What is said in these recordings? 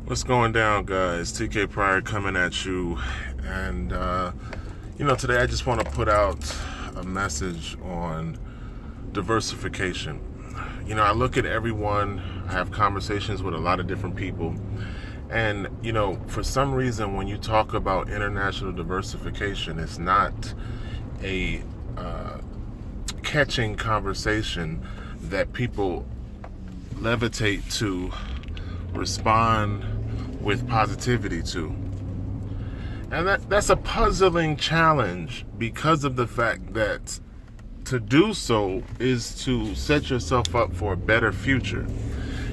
What's going down, guys? TK Pryor coming at you. And, today I just want to put out a message on diversification. I look at everyone, I have conversations with a lot of different people. And, for some reason, when you talk about international diversification, it's not a catching conversation that people levitate to, respond with positivity to. And that's a puzzling challenge because of the fact that to do so is to set yourself up for a better future.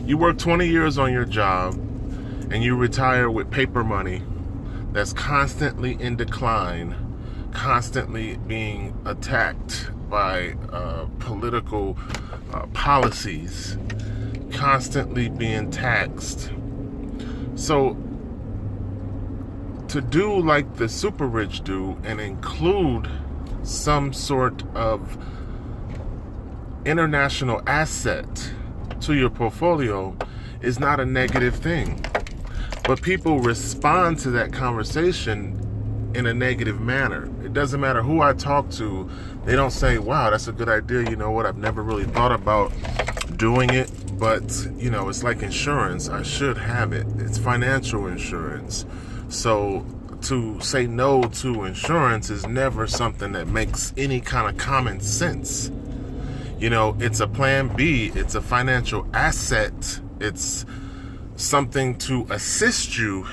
You work 20 years on your job and you retire with paper money that's constantly in decline, constantly being attacked by political policies, constantly being taxed. So to do like the super rich do and include some sort of international asset to your portfolio is not a negative thing. But people respond to that conversation in a negative manner. It doesn't matter who I talk to, they don't say, wow, that's a good idea. You know what? I've never really thought about doing it, but it's like insurance. I should have it. It's financial insurance. So to say no to insurance is never something that makes any kind of common sense. It's a plan B. It's a financial asset. It's something to assist you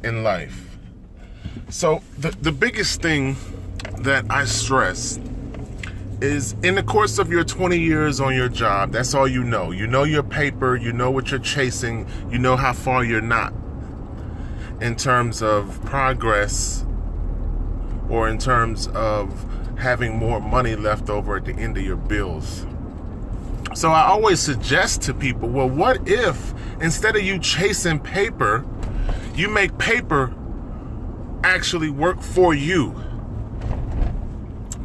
in life. So the biggest thing that I stress is in the course of your 20 years on your job, that's all you know. You know your paper, you know what you're chasing, you know how far you're not in terms of progress or in terms of having more money left over at the end of your bills. So I always suggest to people, well, what if instead of you chasing paper, you make paper actually work for you?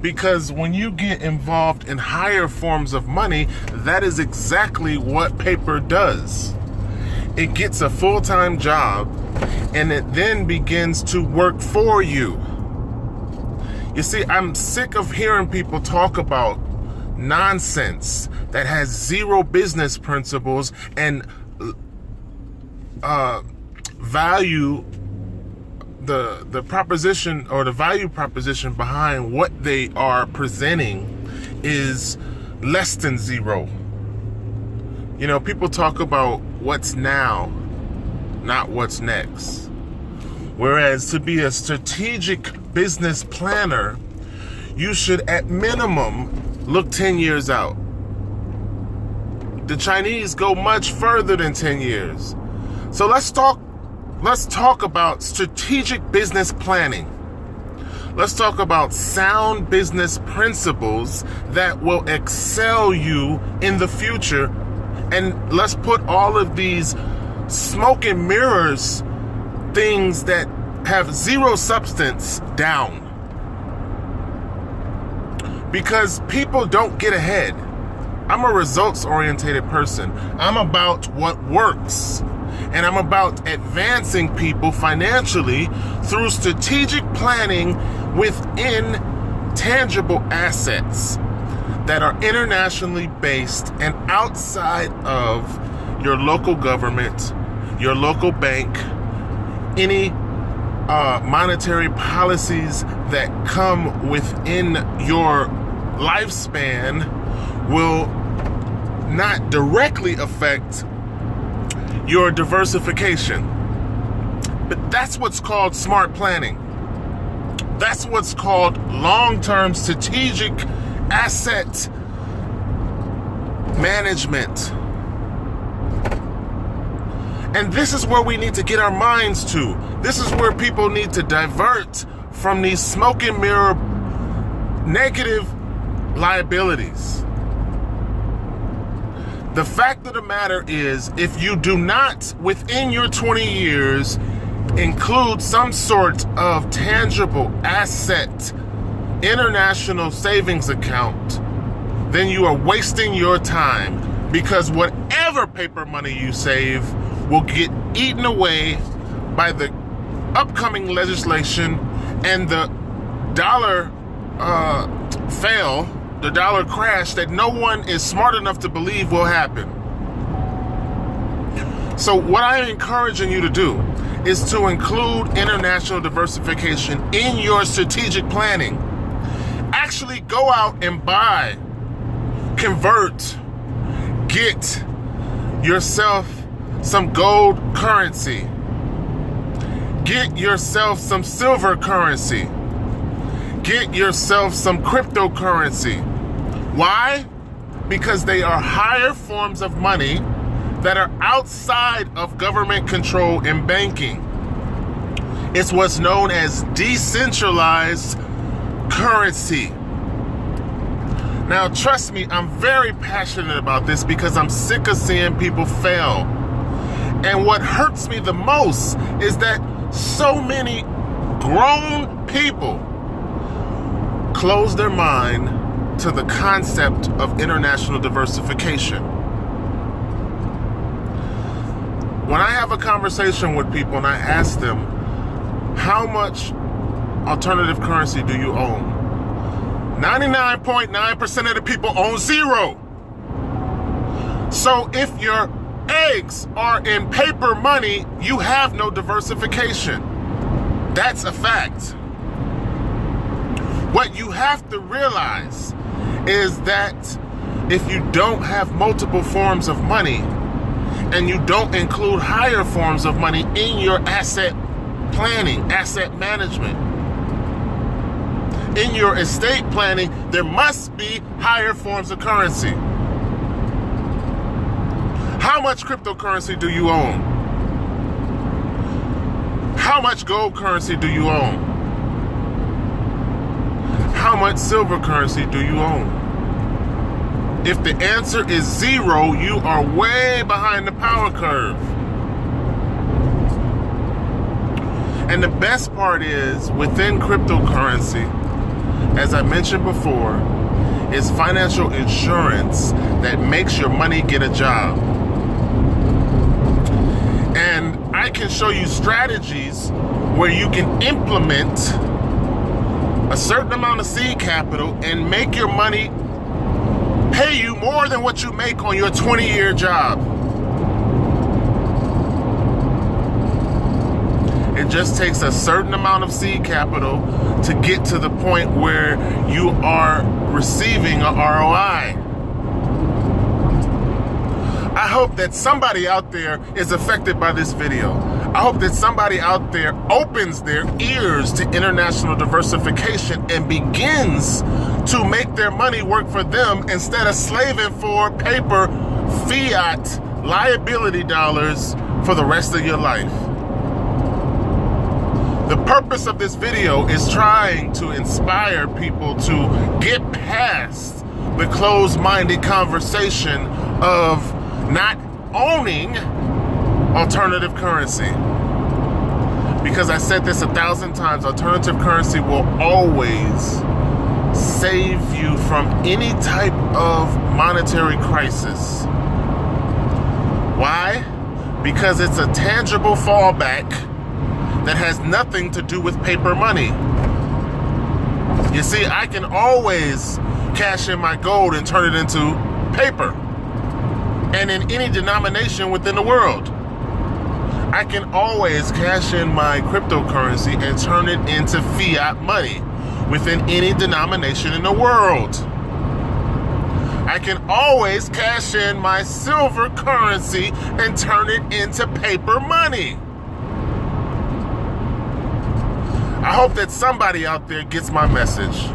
Because when you get involved in higher forms of money, that is exactly what paper does. It gets a full-time job and it then begins to work for you. You see, I'm sick of hearing people talk about nonsense that has zero business principles and value the proposition or the value proposition behind what they are presenting is less than zero. People talk about what's now, not what's next. Whereas to be a strategic business planner, you should at minimum look 10 years out. The Chinese go much further than 10 years. So let's talk about strategic business planning. Let's talk about sound business principles that will excel you in the future. And let's put all of these smoke and mirrors things that have zero substance down. Because people don't get ahead. I'm a results-oriented person. I'm about what works. And I'm about advancing people financially through strategic planning within tangible assets that are internationally based and outside of your local government, your local bank, any monetary policies that come within your lifespan will not directly affect your diversification. But that's what's called smart planning. That's what's called long-term strategic asset management. And this is where we need to get our minds to. This is where people need to divert from these smoke and mirror negative liabilities. The fact of the matter is, if you do not, within your 20 years, include some sort of tangible asset, international savings account, then you are wasting your time, because whatever paper money you save will get eaten away by the upcoming legislation and the dollar the dollar crash that no one is smart enough to believe will happen. So what I'm encouraging you to do is to include international diversification in your strategic planning. Actually go out and buy, convert, get yourself some gold currency. Get yourself some silver currency. Get yourself some cryptocurrency. Why? Because they are higher forms of money that are outside of government control and banking. It's what's known as decentralized currency. Now, trust me, I'm very passionate about this because I'm sick of seeing people fail. And what hurts me the most is that so many grown people close their mind to the concept of international diversification. When I have a conversation with people and I ask them, how much alternative currency do you own? 99.9% of the people own zero. So if your eggs are in paper money, you have no diversification. That's a fact. What you have to realize is that if you don't have multiple forms of money and you don't include higher forms of money in your asset planning, asset management, in your estate planning, there must be higher forms of currency. How much cryptocurrency do you own? How much gold currency do you own? How much silver currency do you own? If the answer is zero, you are way behind the power curve. And the best part is, within cryptocurrency, as I mentioned before, is financial insurance that makes your money get a job. And I can show you strategies where you can implement a certain amount of seed capital and make your money pay you more than what you make on your 20-year job. It just takes a certain amount of seed capital to get to the point where you are receiving a ROI. I hope that somebody out there is affected by this video. I hope that somebody out there opens their ears to international diversification and begins to make their money work for them instead of slaving for paper fiat liability dollars for the rest of your life. The purpose of this video is trying to inspire people to get past the closed-minded conversation of not owning alternative currency. Because I said this 1,000 times, alternative currency will always save you from any type of monetary crisis. Why? Because it's a tangible fallback that has nothing to do with paper money. You see, I can always cash in my gold and turn it into paper. And in any denomination within the world. I can always cash in my cryptocurrency and turn it into fiat money within any denomination in the world. I can always cash in my silver currency and turn it into paper money. I hope that somebody out there gets my message.